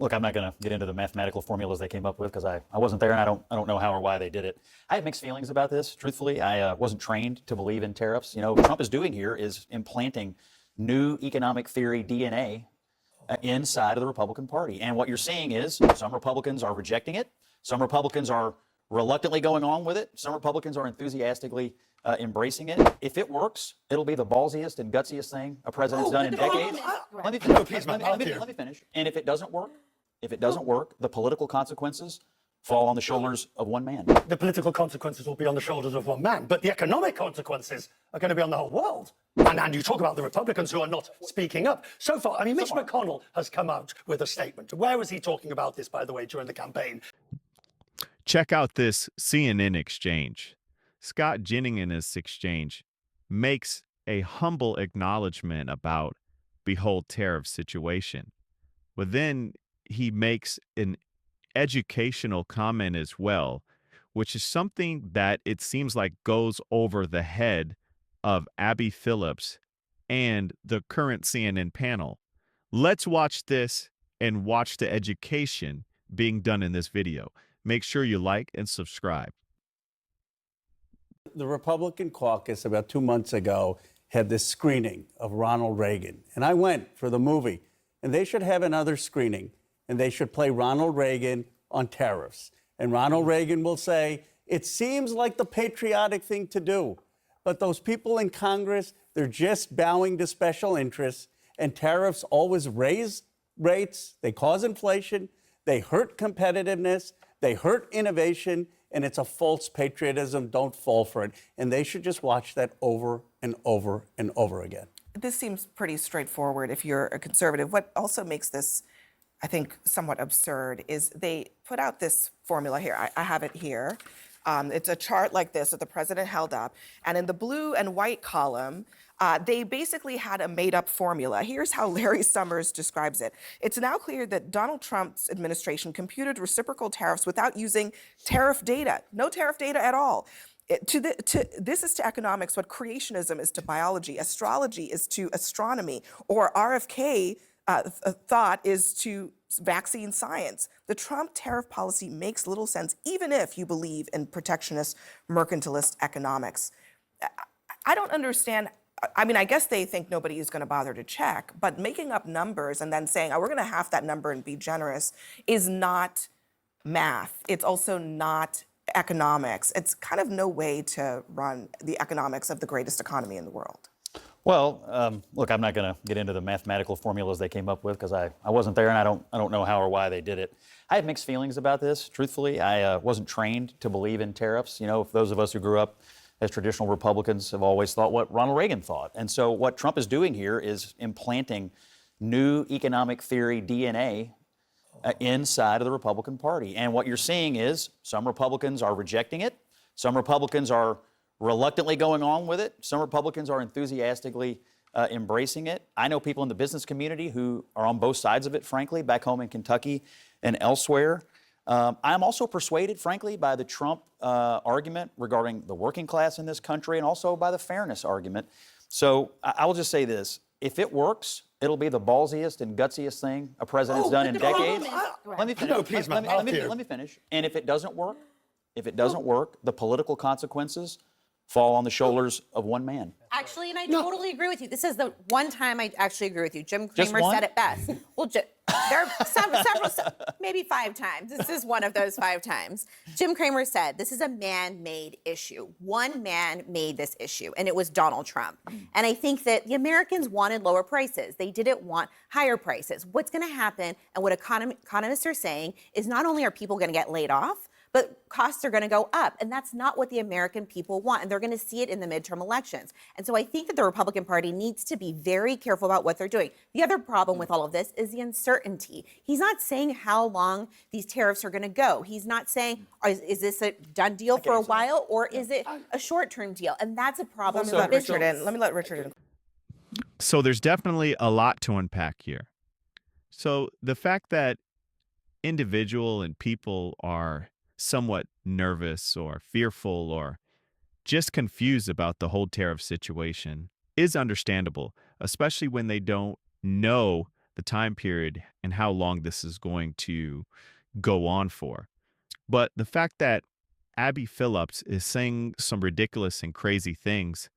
Look, I'm not going to get into the mathematical formulas they came up with because I wasn't there and I don't know how or why they did it. I have mixed feelings about this, truthfully. I wasn't trained to believe in tariffs. You know, what Trump is doing here is implanting new economic theory DNA inside of the Republican Party. And what you're seeing is some Republicans are rejecting it. Some Republicans are reluctantly going on with it. Some Republicans are enthusiastically embracing it. If it works, it'll be the ballsiest and gutsiest thing a president's done in decades. Let me finish. Let me finish. And if it doesn't work, the political consequences fall on the shoulders of one man. The political consequences will be on the shoulders of one man, but the economic consequences are going to be on the whole world. And you talk about the Republicans who are not speaking up. So far, I mean, Mitch McConnell has come out with a statement. Where was he talking about this, by the way, during the campaign? Check out this CNN exchange. Scott Jennings in this exchange makes a humble acknowledgement about behold tariff situation. But then he makes an educational comment as well, which is something that it seems like goes over the head of Abby Phillips and the current CNN panel. Let's watch this and watch the education being done in this video. Make sure you like and subscribe. The Republican caucus about 2 months ago had this screening of Ronald Reagan. And I went for the movie. And they should have another screening. And they should play Ronald Reagan on tariffs. And Ronald Reagan will say, it seems like the patriotic thing to do. But those people in Congress, they're just bowing to special interests. And tariffs always raise rates. They cause inflation. They hurt competitiveness. They hurt innovation. And it's a false patriotism. Don't fall for it. And they should just watch that over and over and over again. This seems pretty straightforward if you're a conservative. What also makes this, I think, somewhat absurd is they put out this formula here. I have it here. It's a chart like this that the president held up. And in the blue and white column, they basically had a made-up formula. Here's how Larry Summers describes it. It's now clear that Donald Trump's administration computed reciprocal tariffs without using tariff data. No tariff data at all. This is to economics what creationism is to biology, astrology is to astronomy, or RFK thought is to vaccine science. The Trump tariff policy makes little sense, even if you believe in protectionist, mercantilist economics. I don't understand. I mean, I guess they think nobody is going to bother to check, but making up numbers and then saying, oh, we're going to half that number and be generous is not math. It's also not economics. It's kind of no way to run the economics of the greatest economy in the world. Well, look, I'm not going to get into the mathematical formulas they came up with because I wasn't there and I don't know how or why they did it. I have mixed feelings about this, truthfully. I wasn't trained to believe in tariffs. You know, those of us who grew up as traditional Republicans have always thought what Ronald Reagan thought. And so what Trump is doing here is implanting new economic theory DNA inside of the Republican Party. And what you're seeing is some Republicans are rejecting it. Some Republicans are reluctantly going on with it. Some Republicans are enthusiastically embracing it. I know people in the business community who are on both sides of it, frankly, back home in Kentucky and elsewhere. I'm also persuaded, frankly, by the Trump argument regarding the working class in this country and also by the fairness argument. So I will just say this. If it works, it'll be the ballsiest and gutsiest thing a president's done in decades. Let me finish. No, please, let me finish. And if it doesn't work, the political consequences fall on the shoulders of one man. Actually, and I totally agree with you. This is the one time I actually agree with you. Jim Cramer said it best. Well, there are several, maybe 5 times. This is one of those 5 times. Jim Cramer said, this is a man-made issue. One man made this issue, and it was Donald Trump. And I think that the Americans wanted lower prices. They didn't want higher prices. What's going to happen, and what economists are saying, is not only are people going to get laid off, but costs are going to go up. And that's not what the American people want. And they're going to see it in the midterm elections. And so I think that the Republican Party needs to be very careful about what they're doing. The other problem with all of this is the uncertainty. He's not saying how long these tariffs are going to go. He's not saying, is this a done deal for a while, or is it a short-term deal? And that's a problem. Let me let Richard in. So there's definitely a lot to unpack here. So the fact that individual and people are somewhat nervous or fearful or just confused about the whole tariff situation is understandable, especially when they don't know the time period and how long this is going to go on for. But the fact that Abby Phillips is saying some ridiculous and crazy things,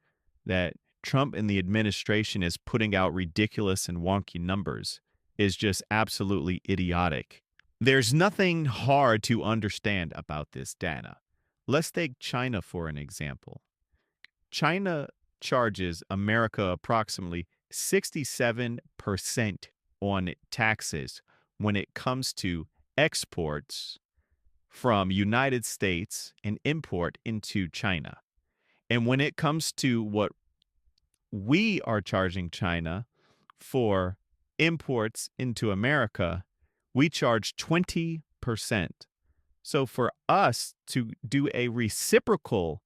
that Trump and the administration is putting out ridiculous and wonky numbers, is just absolutely idiotic. There's nothing hard to understand about this data. Let's take China for an example. China charges America approximately 67% on taxes when it comes to exports from United States and import into China. And when it comes to what we are charging China for imports into America, we charge 20%. So for us to do a reciprocal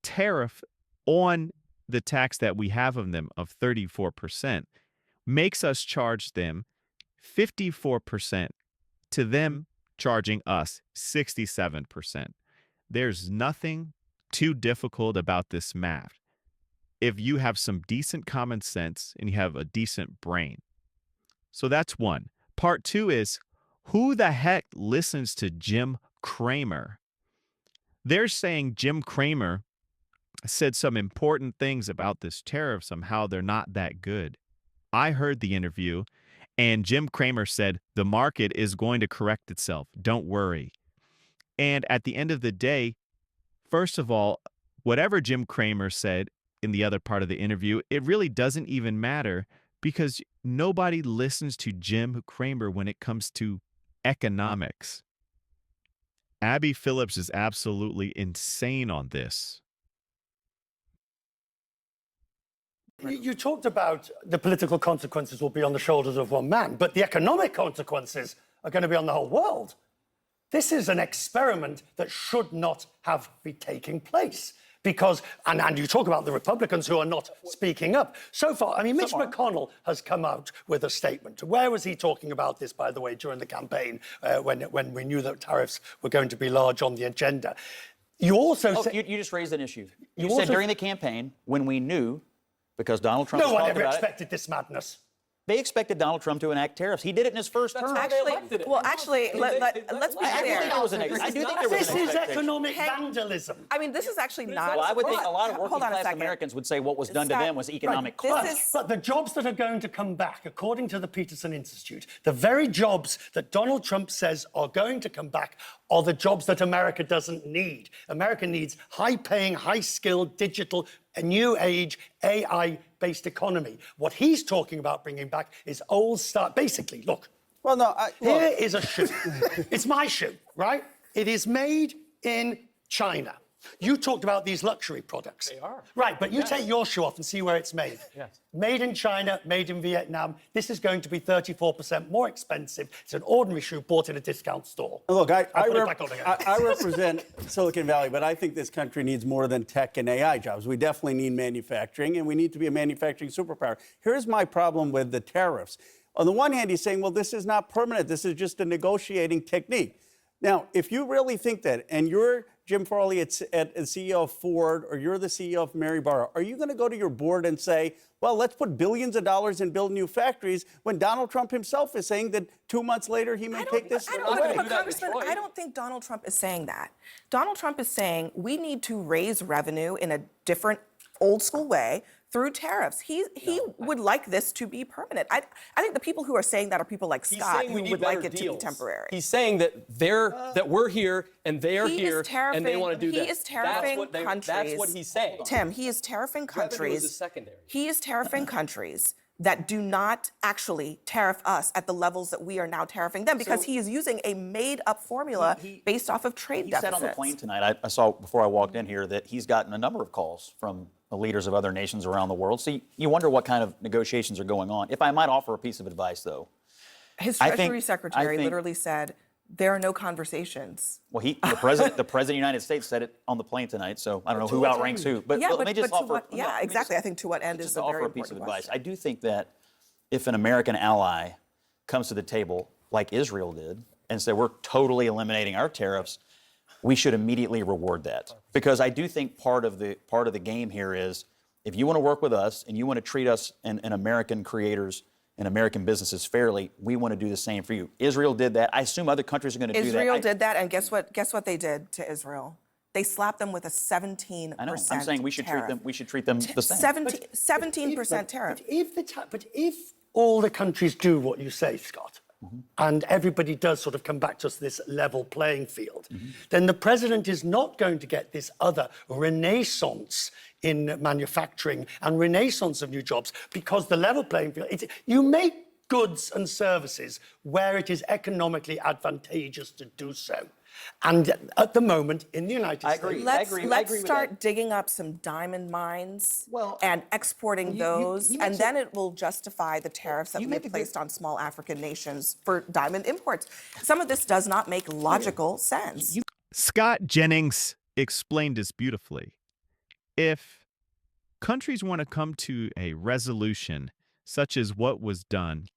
tariff on the tax that we have of them of 34% makes us charge them 54% to them charging us 67%. There's nothing too difficult about this math if you have some decent common sense and you have a decent brain. So that's one. Part two is, who the heck listens to Jim Cramer? They're saying Jim Cramer said some important things about this tariff, somehow they're not that good. I heard the interview, and Jim Cramer said, the market is going to correct itself. Don't worry. And at the end of the day, first of all, whatever Jim Cramer said in the other part of the interview, it really doesn't even matter because nobody listens to Jim Cramer when it comes to economics. Abby Phillips is absolutely insane on this. You talked about the political consequences will be on the shoulders of one man, but the economic consequences are going to be on the whole world. This is an experiment that should not have been taking place. Because, and you talk about the Republicans who are not speaking up. So far, I mean, Mitch McConnell has come out with a statement. Where was he talking about this, by the way, during the campaign when we knew that tariffs were going to be large on the agenda? You also said... You just raised an issue. You said during the campaign, when we knew, because Donald Trump no one ever about expected this madness. They expected Donald Trump to enact tariffs. He did it in his first term. Let's be clear. This is economic vandalism. I mean, this is actually not. Well, I would think a lot of working class Americans would say what was done to them was economic cost. But the jobs that are going to come back, according to the Peterson Institute, the very jobs that Donald Trump says are going to come back are the jobs that America doesn't need. America needs high-paying, high-skilled, digital, a new age, AI-based economy. What he's talking about bringing back is old style. Basically, look. Well, no, here is a shoe. It's my shoe, right? It is made in China. You talked about these luxury products. They are. Right, but you take your shoe off and see where it's made. Yes. Made in China, made in Vietnam. This is going to be 34% more expensive. It's an ordinary shoe bought in a discount store. Look, I I represent Silicon Valley, but I think this country needs more than tech and AI jobs. We definitely need manufacturing, and we need to be a manufacturing superpower. Here's my problem with the tariffs. On the one hand, he's saying, well, this is not permanent. This is just a negotiating technique. Now, if you really think that, and you're Jim Farley at CEO of Ford, or you're the CEO of Mary Barra, are you going to go to your board and say, well, let's put billions of dollars and build new factories, when Donald Trump himself is saying that 2 months later he may take this? I don't think Donald Trump is saying that. Donald Trump is saying we need to raise revenue in a different, old school way through tariffs. He would like this to be permanent. I think the people who are saying that are people like Scott, who would like it to be temporary. He's saying that that we're here and they are here and they want to do that. He is tariffing countries. That's what he's saying. Tim, he is tariffing countries. Revenue is secondary. He is tariffing countries that do not actually tariff us at the levels that we are now tariffing them, because he is using a made-up formula based off of trade deficits. He said on the plane tonight, I saw before I walked in here, that he's gotten a number of calls from leaders of other nations around the world. So you wonder what kind of negotiations are going on. If I might offer a piece of advice, though. His Treasury Secretary literally said, there are no conversations. Well, the president of the United States said it on the plane tonight, so I don't know who outranks who. But let me just offer. Exactly. I think to what end is a very important offer a piece of advice. question. I do think that if an American ally comes to the table, like Israel did, and said we're totally eliminating our tariffs, we should immediately reward that. Because I do think part of the game here is, if you want to work with us and you want to treat us and American creators and American businesses fairly, we want to do the same for you. Israel did that. I assume other countries are going to do that. Israel did that, and guess what? Guess what they did to Israel? They slapped them with a 17% I know. I'm saying we should treat them. We should treat them the same. 17% tariff. But if all the countries do what you say, Scott, and everybody does sort of come back to this level playing field, then the president is not going to get this other renaissance in manufacturing and renaissance of new jobs, because the level playing field, you make goods and services where it is economically advantageous to do so. And at the moment, in the United States... Let's start digging up some diamond mines and exporting those, and then it will justify the tariffs that we have placed on small African nations for diamond imports. Some of this does not make logical sense. Scott Jennings explained this beautifully. If countries want to come to a resolution, such as what was done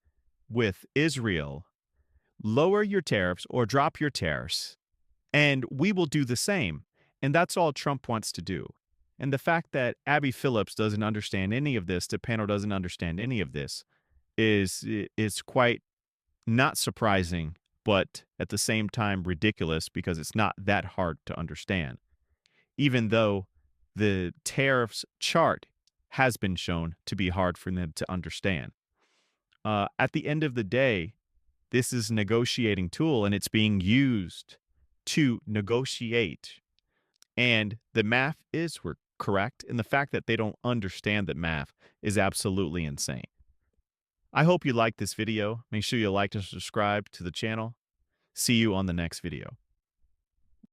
with Israel, lower your tariffs or drop your tariffs, and we will do the same. And that's all Trump wants to do. And the fact that Abby Phillips doesn't understand any of this, the panel doesn't understand any of this, is quite not surprising, but at the same time ridiculous, because it's not that hard to understand. Even though the tariffs chart has been shown to be hard for them to understand. At the end of the day, this is a negotiating tool, and it's being used to negotiate. And the math is correct, and the fact that they don't understand that math is absolutely insane. I hope you liked this video. Make sure you like and subscribe to the channel. See you on the next video.